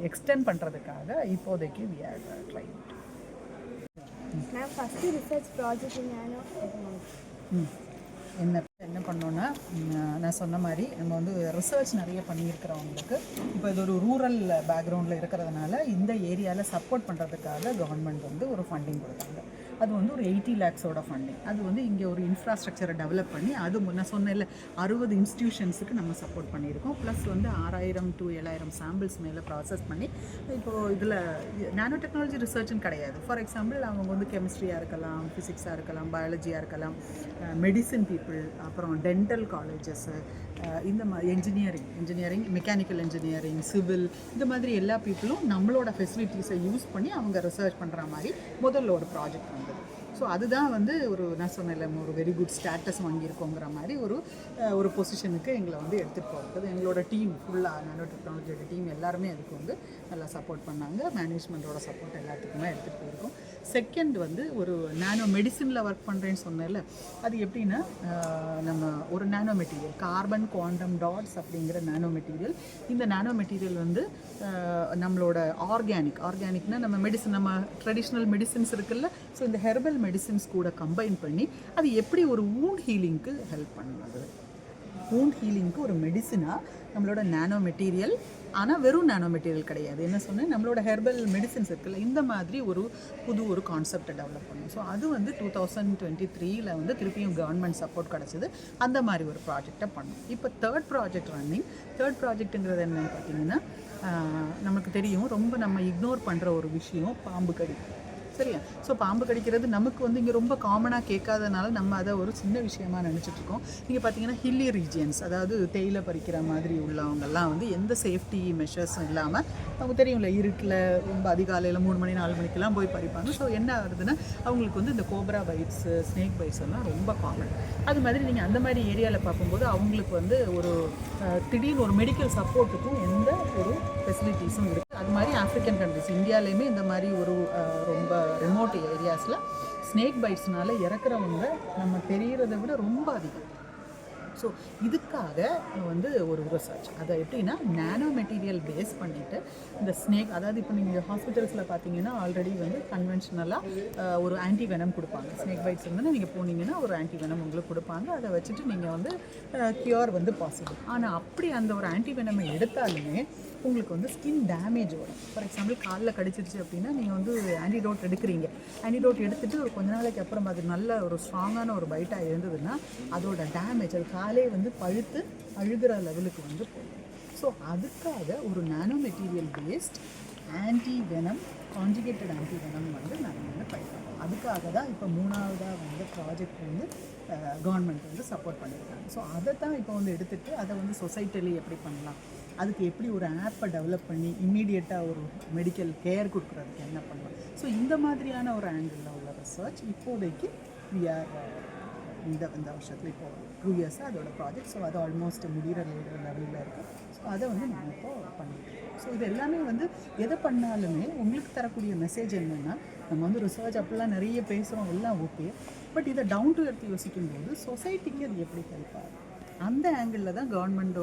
எக்ஸ்டெண்ட் பண்ணுறதுக்காக இப்போதைக்கு we are trying. Ma'am, first research project in nanotechnology. என்ன பண்ணோன்னா, நான் சொன்ன மாதிரி நம்ம வந்து ரிசர்ச் நிறைய பண்ணியிருக்கிறவங்களுக்கு இப்போ இது ஒரு ரூரல் பேக்ரவுண்டில் இருக்கிறதுனால இந்த ஏரியாவில் சப்போர்ட் பண்ணுறதுக்காக கவர்மெண்ட் வந்து ஒரு ஃபண்டிங் கொடுத்தாங்க. அது வந்து ஒரு 80 lakhsோட ஃபண்டிங். அது வந்து இங்கே ஒரு இன்ஃப்ராஸ்ட்ரக்சரை டெவலப் பண்ணி அது நான் சொன்னேன்ல 60 இன்ஸ்டிடியூஷன்ஸுக்கு நம்ம சப்போர்ட் பண்ணியிருக்கோம். ப்ளஸ் வந்து 6000 to 7000 சாம்பிள்ஸ் மேலே ப்ராசஸ் பண்ணி இப்போது இதில் நானோ டெக்னாலஜி ரிசர்ச்னு கிடையாது. ஃபார் எக்ஸாம்பிள் அவங்க வந்து கெமிஸ்ட்ரியாக இருக்கலாம், ஃபிசிக்ஸாக இருக்கலாம், பயாலஜியாக இருக்கலாம், மெடிசின் பீப்புள், அப்புறம் டென்டல் காலேஜஸ்ஸு, இந்த மாதிரி இன்ஜினியரிங், மெக்கானிக்கல் இன்ஜினியரிங், சிவில், இந்த மாதிரி எல்லா பீப்புளும் நம்மளோட ஃபெசிலிட்டிஸை யூஸ் பண்ணி அவங்க ரிசர்ச் பண்ணுற மாதிரி முதல்ல ஒரு ப்ராஜெக்ட் வந்தது. ஸோ அதுதான் வந்து ஒரு நான் சொன்னேன்ல ஒரு வெரி குட் ஸ்டேட்டஸ் வாங்கியிருக்கோங்கிற மாதிரி ஒரு பொசிஷனுக்கு எங்களை வந்து எடுத்துகிட்டு போகிறது. எங்களோட டீம் ஃபுல்லாக நானோ டெக்னாலஜியோட டீம் எல்லாருமே அதுக்கு வந்து நல்லா சப்போர்ட் பண்ணாங்க. மேனேஜ்மெண்ட்டோட சப்போர்ட் எல்லாத்துக்குமே எடுத்துகிட்டு போயிருக்கோம். செகண்ட் வந்து ஒரு நானோ மெடிசனில் ஒர்க் பண்ணுறேன்னு சொன்னேன்ல, அது எப்படின்னா நம்ம ஒரு nano material carbon quantum dots அப்படிங்கிற நானோ மெட்டீரியல். இந்த நானோ மெட்டீரியல் வந்து நம்மளோட ஆர்கானிக்னால் நம்ம மெடிசன், நம்ம ட்ரெடிஷ்னல் மெடிசின்ஸ் இருக்குல்ல, ஸோ இந்த ஹெர்பல் மெடிசின்ஸ் கூட கம்பைன் பண்ணி அது எப்படி ஒரு வூண்ட் ஹீலிங்க்கு ஹெல்ப் பண்ணுறது. வூண்ட் ஹீலிங்க்கு ஒரு மெடிசனாக நம்மளோட நானோ மெட்டீரியல், ஆனால் வெறும் நானோ மெட்டீரியல் கிடையாது. என்ன சொன்னேன், நம்மளோட ஹெர்பல் மெடிசின்ஸ் இருக்குல்ல, இந்த மாதிரி ஒரு கான்செப்டை டெவலப் பண்ணும். ஸோ அது வந்து 2023 வந்து திருப்பியும் கவர்மெண்ட் சப்போர்ட் கிடச்சிது. அந்த மாதிரி ஒரு ப்ராஜெக்டை பண்ணோம். இப்போ தேர்ட் ப்ராஜெக்ட்டுங்கிறது என்னென்னு பார்த்தீங்கன்னா, நமக்கு தெரியும் ரொம்ப நம்ம இக்னோர் பண்ணுற ஒரு விஷயம் பாம்பு கடி. சரியா? ஸோ பாம்பு கடிக்கிறது நமக்கு வந்து இங்கே ரொம்ப காமனாக கேட்காதனால நம்ம அதை ஒரு சின்ன விஷயமாக நினச்சிட்ருக்கோம். நீங்கள் பார்த்தீங்கன்னா ஹில்லி ரீஜியன்ஸ், அதாவது தேயிலை பறிக்கிற மாதிரி உள்ளவங்கெல்லாம் வந்து எந்த சேஃப்டி மெஷர்ஸும் இல்லாமல், அவங்க தெரியும்ல இருட்டில் ரொம்ப அதிகாலையில் 3 மணி 4 மணிக்கெல்லாம் போய் பறிப்பாங்க. ஸோ என்ன ஆகுதுன்னா அவங்களுக்கு வந்து இந்த கோப்ரா பைட்ஸு, ஸ்னேக் பைட்ஸ் எல்லாம் ரொம்ப காமன். அது மாதிரி நீங்கள் அந்த மாதிரி ஏரியாவில் பார்க்கும்போது அவங்களுக்கு வந்து ஒரு திடீர்னு ஒரு மெடிக்கல் சப்போர்ட்டுக்கும் எந்த ஒரு ஃபெசிலிட்டிஸும் இருக்குது. அது மாதிரி ஆஃப்ரிக்கன் கண்ட்ரிஸ், இந்தியாவிலேயுமே இந்த மாதிரி ஒரு ரொம்ப ரிமோட் ஏரியாஸில் ஸ்னேக் பைட்ஸ்னால இறக்குறவங்க நம்ம தெரிகிறத விட ரொம்ப அதிகம். ஸோ இதுக்காக வந்து ஒரு ரிசர்ச் அதை எப்படின்னா நானோ மெட்டீரியல் பேஸ் பண்ணிவிட்டு இந்த ஸ்னேக், அதாவது இப்போ நீங்கள் ஹாஸ்பிட்டல்ஸில் பார்த்தீங்கன்னா ஆல்ரெடி வந்து கன்வென்ஷனலாக ஒரு ஆன்டி வெனம் கொடுப்பாங்க. ஸ்னேக் பைட்ஸ் வந்து நீங்கள் போனீங்கன்னா ஒரு ஆன்டி வெனம் உங்களுக்கு கொடுப்பாங்க. அதை வச்சுட்டு நீங்கள் வந்து கியூர் வந்து பாசிபிள். ஆனால் அப்படி அந்த ஒரு ஆன்டி வெனமை எடுத்தாலுமே உங்களுக்கு வந்து ஸ்கின் டேமேஜ் வரும். ஃபார் எக்ஸாம்பிள் காலில் கடிச்சிருச்சு அப்படின்னா நீங்கள் வந்து ஆன்டிடோட் எடுக்கிறீங்க. ஆன்டிடோட் எடுத்துகிட்டு ஒரு கொஞ்ச நாளைக்கு அப்புறம் அது நல்ல ஒரு ஸ்ட்ராங்கான ஒரு பைட்டாக இருந்ததுன்னா அதோட டேமேஜ், அது காலே வந்து பழுத்து அழுகிற லெவலுக்கு வந்து போகும். ஸோ அதுக்காக ஒரு nano material based antivenom, conjugated antivenom வந்து நாங்கள் வந்து பயன்படுறோம். அதுக்காக தான் இப்போ 3ஆவதாக வந்து ப்ராஜெக்ட் வந்து கவர்மெண்ட் வந்து சப்போர்ட் பண்ணியிருக்காங்க. ஸோ அதை தான் இப்போ வந்து எடுத்துகிட்டு அதை வந்து சொசைட்டிலி எப்படி பண்ணலாம், அதுக்கு எப்படி ஒரு ஆப்பை டெவலப் பண்ணி இம்மீடியட்டாக ஒரு மெடிக்கல் கேர் கொடுக்குறதுக்கு என்ன பண்ணலாம். ஸோ இந்த மாதிரியான ஒரு ஆங்கிளில் உள்ள ரிசர்ச் இப்போதைக்கு வி ஆர் இந்த வருஷத்தில் இப்போ 2 இயர்ஸாக அதோட ப்ராஜெக்ட். ஸோ அது ஆல்மோஸ்ட் முடிகிற லெவலில் இருக்குது. ஸோ அதை வந்து நம்ம இப்போ பண்ணிட்டு இருக்கோம். ஸோ இது எல்லாமே வந்து எதை பண்ணாலுமே உங்களுக்கு தரக்கூடிய மெசேஜ் என்னென்னா, நம்ம வந்து ரிசர்ச் அப்படிலாம் நிறைய பேசுகிறோம், எல்லாம் ஓகே, பட் இதை டவுன் டு எர்த் யோசிக்கும்போது சொசைட்டிக்கு அது எப்படி ஹெல்ப் ஆகும், அந்த ஆங்கிளில் தான் கவர்மெண்ட்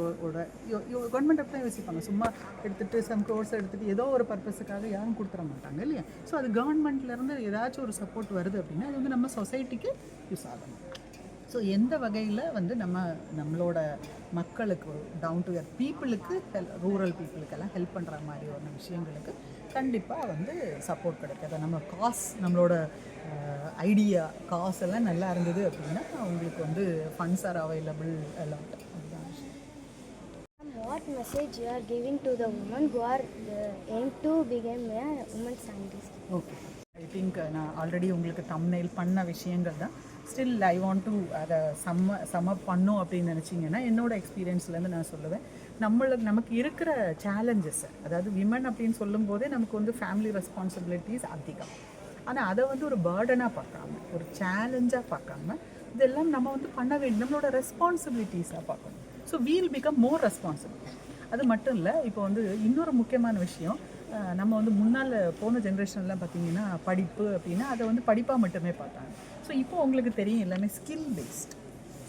அப்படி தான் யோசிப்பாங்க. சும்மா எடுத்துகிட்டு சம் கோர்ஸ் எடுத்துகிட்டு ஏதோ ஒரு பர்பஸுக்காக யாரும் கொடுத்துட மாட்டாங்க இல்லையா. ஸோ அது கவர்மெண்ட்லேருந்து ஏதாச்சும் ஒரு சப்போர்ட் வருது அப்படின்னா அது வந்து நம்ம சொசைட்டிக்கு யூஸ் ஆகணும். ஸோ எந்த வகையில் வந்து நம்மளோட மக்களுக்கு ஒரு டவுன் டு எர்த் பீப்புளுக்கு ரூரல் பீப்புளுக்கெல்லாம் ஹெல்ப் பண்ணுற மாதிரி ஒரு விஷயங்களுக்கு கண்டிப்பாக வந்து சப்போர்ட் கிடைக்காது. நம்ம நம்மளோட ஐடியா எல்லாம் நல்லா இருந்தது அப்படின்னா அவங்களுக்கு வந்து ஃபண்ட்ஸ் ஆர் அவைலபிள் எல்லாம். அதுதான் விஷயம். What message you are giving to the women who are aim to become a women scientist? Okay, I think நான் ஆல்ரெடி உங்களுக்கு தம்ப்நெயில் பண்ண விஷயங்கள் தான். ஸ்டில் ஐ வாண்ட் டு அதை சம்மப் பண்ணோம் அப்படின்னு நினச்சிங்கன்னா என்னோட எக்ஸ்பீரியன்ஸ்லேருந்து நான் சொல்லுவேன், நமக்கு இருக்கிற சேலஞ்சஸ், அதாவது விமன் அப்படின்னு சொல்லும்போதே நமக்கு வந்து ஃபேமிலி ரெஸ்பான்சிபிலிட்டிஸ் அதிகம். ஆனால் அதை வந்து ஒரு பேர்டனாக பார்க்காம, ஒரு சேலஞ்சாக பார்க்காம, இதெல்லாம் நம்ம வந்து பண்ண வேண்டிய நம்மளோட ரெஸ்பான்சிபிலிட்டிஸாக பார்க்கணும். So we'll become more responsible. அது மட்டும் இல்லை, இப்போ வந்து இன்னொரு முக்கியமான விஷயம், நம்ம வந்து முன்னால் போன ஜென்ரேஷன்லாம் பார்த்திங்கன்னா படிப்பு அப்படின்னா அதை வந்து படிப்பாக மட்டுமே பார்த்தாங்க. ஸோ இப்போ உங்களுக்கு தெரியும் எல்லாமே ஸ்கில் பேஸ்ட்.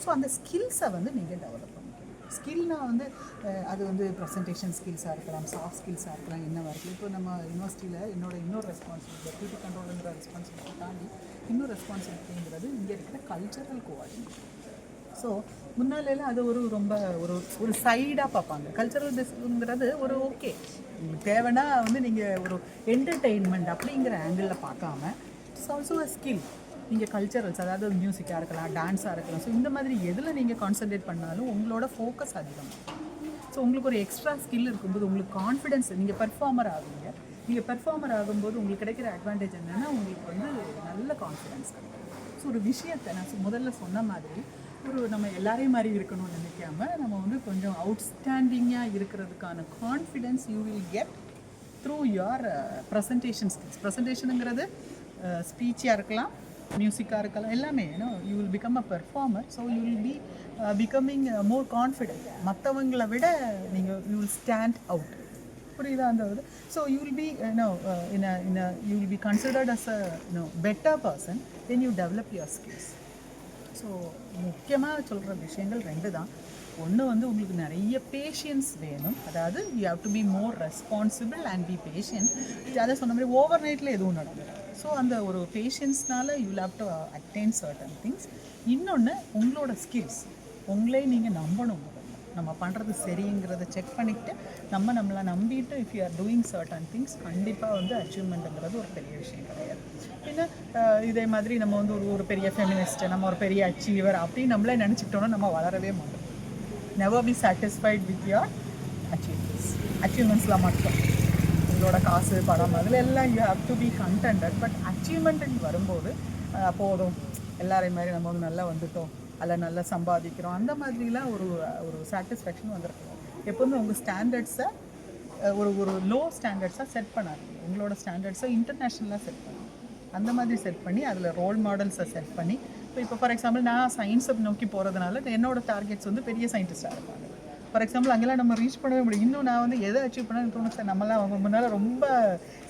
ஸோ அந்த ஸ்கில்ஸை வந்து நீங்கள் டெவலப் பண்ணிக்கணும். ஸ்கில்னால் வந்து அது வந்து ப்ரெசன்டேஷன் ஸ்கில்ஸாக இருக்கலாம், சாஃப்ட் ஸ்கில்ஸாக இருக்கலாம், என்னவாக இருக்கலாம். இப்போ நம்ம யூனிவர்சிட்டியில் இன்னொரு ரெஸ்பான்சிபிலிட்டி, பிடி கண்ட்ரோலுங்கிற ரெஸ்பான்சிபிலிட்டி தாண்டி இன்னொரு ரெஸ்பான்சிபிலிட்டிங்கிறது இங்கே இருக்கிற கல்ச்சரல் கோஆர்டினேஷன். ஸோ முன்னாலெல்லாம் அது ரொம்ப ஒரு சைடாக பார்ப்பாங்க. கல்ச்சரல் பிஸ்ங்கிறது ஒரு ஓகே, உங்களுக்கு தேவைன்னா வந்து நீங்கள் ஒரு என்டர்டெயின்மெண்ட் அப்படிங்கிற ஆங்கிளில் பார்க்காம இட்ஸ் ஆல்சோ அ ஸ்கில். நீங்கள் கல்ச்சரல்ஸ், அதாவது மியூசிக்காக இருக்கலாம், டான்ஸாக இருக்கலாம். ஸோ இந்த மாதிரி எதில் நீங்கள் கான்சன்ட்ரேட் பண்ணாலும் உங்களோட ஃபோக்கஸ் அதிகம். ஸோ உங்களுக்கு ஒரு எக்ஸ்ட்ரா ஸ்கில் இருக்கும்போது உங்களுக்கு கான்ஃபிடென்ஸ், நீங்கள் பெர்ஃபார்மர் ஆகுங்க. நீங்கள் பெர்ஃபார்மர் ஆகும்போது உங்களுக்கு கிடைக்கிற அட்வான்டேஜ் என்னென்னா உங்களுக்கு வந்து நல்ல கான்ஃபிடென்ஸ் கிடைக்கும். ஸோ ஒரு விஷயத்தை நான் முதல்ல சொன்ன மாதிரி நம்ம எல்லாரையும் மாதிரி இருக்கணும்னு நினைக்காம நம்ம வந்து கொஞ்சம் அவுட்ஸ்டாண்டிங்காக இருக்கிறதுக்கான confidence you will get through your presentation skills. ப்ரெசன்டேஷனுங்கிறது ஸ்பீச்சாக இருக்கலாம், மியூசிக்காக இருக்கலாம், எல்லாமே you will become a performer. You will be becoming more confident. மற்றவங்களை விட நீங்கள் யூ வில் ஸ்டாண்ட் அவுட். புரியுதா அந்த இது? So you will be you will be considered as a better person then you develop your skills. So முக்கியமாக சொல்கிற விஷயங்கள் 2 தான். ஒன்று வந்து உங்களுக்கு நிறைய பேஷியன்ஸ் வேணும், அதாவது you have to be more responsible and be patient. அதை சொன்ன மாதிரி ஓவர் நைட்டில் எதுவும் நடந்தது. ஸோ அந்த ஒரு பேஷியன்ஸ்னால you will have to attain certain things. இன்னொன்று உங்களோட ஸ்கில்ஸ், உங்களே நீங்கள் நம்பணும். நம்ம பண்ணுறது சரிங்கிறத செக் பண்ணிவிட்டு நம்மளை நம்பிட்டு if you are doing certain things கண்டிப்பாக வந்து அச்சீவ்மெண்ட்டுங்கிறது ஒரு பெரிய விஷயம் கிடையாது. பின்ன இதே மாதிரி நம்ம வந்து ஒரு பெரிய ஃபெமினிஸ்ட்டு, நம்ம ஒரு பெரிய அச்சீவர் அப்படின்னு நம்மளே நினச்சிக்கிட்டோன்னா நம்ம வளரவே மாட்டோம். Never be satisfied with your அச்சீவ்மெண்ட்ஸில் மட்டும். உங்களோட காசு, பணம், அதில் எல்லாம் you have to be contented. But அச்சீவ்மெண்ட்டுன்னு வரும்போது போதும், எல்லாரையும் மாதிரி நம்ம வந்து நல்லா வந்துட்டோம், அதில் நல்லா சம்பாதிக்கிறோம், அந்த மாதிரிலாம் ஒரு சாட்டிஸ்ஃபேக்ஷன் வந்துருக்கணும். எப்போதுமே உங்கள் ஸ்டாண்டர்ட்ஸை ஒரு லோ ஸ்டாண்டர்ட்ஸாக செட் பண்ணாதீங்க. உங்களோட ஸ்டாண்டர்ட்ஸை இன்டர்நேஷ்னலாக செட் பண்ணி, அந்த மாதிரி செட் பண்ணி அதில் ரோல் மாடல்ஸை செட் பண்ணி. இப்போ ஃபார் எக்ஸாம்பிள் நான் சயின்ஸை நோக்கி போகிறதுனால என்னோட டார்கெட்ஸ் வந்து பெரிய சயின்டிஸ்டாக இருப்பாங்க. ஃபார் எக்ஸாம்பிள் அங்கெல்லாம் நம்ம ரீச் பண்ணவே முடியும். இன்னும் நான் வந்து எதை அச்சீவ் பண்ணணும்னு தோணுச்சு, நம்மளாம் அவங்க முன்னால் ரொம்ப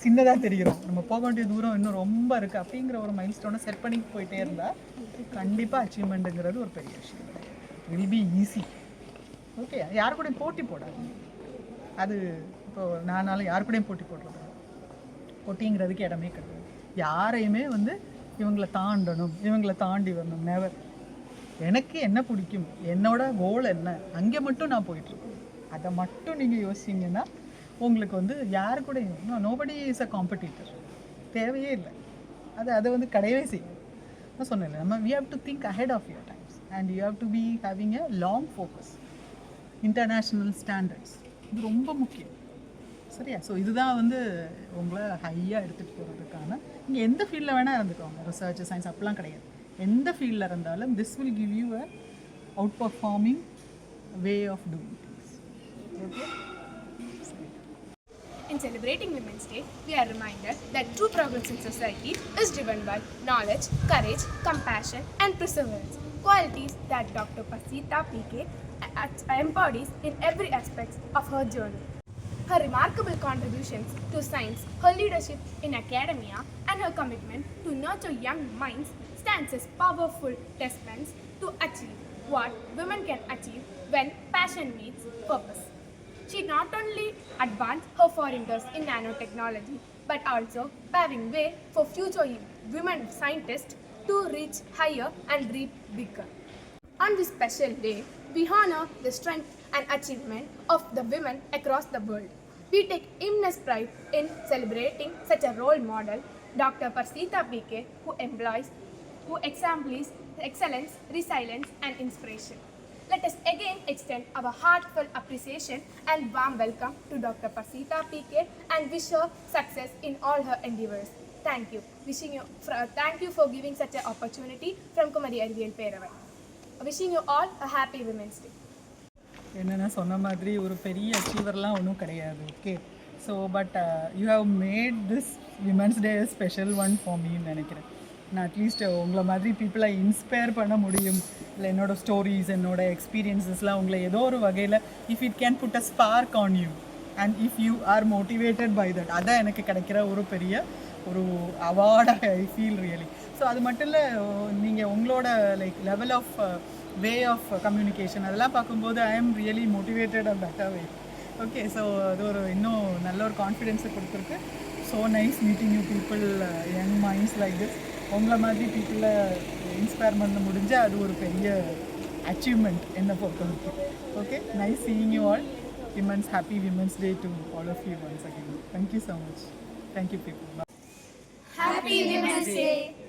சின்னதாக தெரிகிறோம், நம்ம போக வேண்டிய தூரம் இன்னும் ரொம்ப இருக்குது அப்படிங்கிற ஒரு மைல் ஸ்டோனை செட் பண்ணி போயிட்டே இருந்தால் கண்டிப்பாக அச்சீவ்மெண்ட்டுங்கிறது ஒரு பெரிய விஷயம். Will be easy. ஓகே, யாரு கூடயும் போட்டி போடாதீங்க. அது இப்போது நானாலும் யாரு கூடயும் போட்டி போடுறது போட்டிங்கிறதுக்கு இடமே கிடையாது. யாரையுமே வந்து இவங்களை தாண்டணும், இவங்களை தாண்டி வரணும், நெவர். எனக்கு என்ன பிடிக்கும், என்னோட கோல் என்ன, அங்கே மட்டும் நான் போயிட்டுருக்கேன். அதை மட்டும் நீங்கள் யோசிச்சிங்கன்னா உங்களுக்கு வந்து யாரு கூட நோபடி இஸ் அ காம்படிட்டர், தேவையே இல்லை. அதை வந்து கிடையவே செய்யும். நான் சொன்னேன், நம்ம we have to think ahead of your times and you have to be having a long focus. International standards இது ரொம்ப முக்கியம், சரியா? ஸோ இதுதான் வந்து உங்களை ஹையாக எடுத்துகிட்டு போகிறதுக்கான, நீங்கள் எந்த ஃபீல்டில் வேணால் இருந்துக்கோங்க, ரிசர்ச், சயின்ஸ் அப்படிலாம் கிடையாது. எந்த ஃபீல்டில் இருந்தாலும் this will give you a outperforming way of doing things. Okay. In celebrating Women's Day, we are reminded that true progress in society is driven by knowledge, courage, compassion, and perseverance, qualities that Dr. Pasita PK embodies in every aspect of her journey. Her remarkable contributions to science, her leadership in academia, and her commitment to nurture young minds stands as powerful testaments to achieve what women can achieve when passion meets purpose. She not only advanced her foreigners in nanotechnology, but also paving way for future women scientists to reach higher and dream bigger. On this special day, we honor the strength and achievement of the women across the world. We take immense pride in celebrating such a role model, Dr. Pasita PK, who exemplifies excellence, resilience, and inspiration. Let us again extend our heartfelt appreciation and warm welcome to Dr. Pasita PK and wish her success in all her endeavors. Thank you. Thank you for giving such an opportunity from Kumari Ariviyal Peravai. Wishing you all a happy Women's Day. என்னென்ன சொன்ன மாதிரி ஒரு பெரிய அச்சீவர்லாம் ஒன்றும் கிடையாது. Okay, so but you have made this women's day special one for மீன்னு நினைக்கிறேன். நான் அட்லீஸ்ட் உங்களை மாதிரி பீப்புளை இன்ஸ்பயர் பண்ண முடியும். இல்லை என்னோடய ஸ்டோரிஸ், என்னோடய எக்ஸ்பீரியன்ஸஸ்லாம் உங்களை ஏதோ ஒரு வகையில் if it can put a spark on you and if you are motivated by that, அதான் எனக்கு கிடைக்கிற ஒரு பெரிய ஒரு அவார்டாக ஐ ஃபீல் ரியலி. ஸோ அது மட்டும் இல்லை, நீங்கள் உங்களோட like level of way of communication அதெல்லாம் பார்க்கும்போது I am really motivated a better way. Okay, so அது ஒரு இன்னும் நல்ல ஒரு கான்ஃபிடென்ஸை கொடுத்துருக்கு. So nice meeting you people, young minds like this. உங்களை மாதிரி பீப்புளை இன்ஸ்பயர் பண்ண முடிஞ்சால் அது ஒரு பெரிய அச்சீவ்மெண்ட் என்னை பொறுத்தவரைக்கும். Okay, nice seeing you all. Happy Women's Day to all of you once again. Thank you so much. Thank you people. Bye. Happy Women's Day.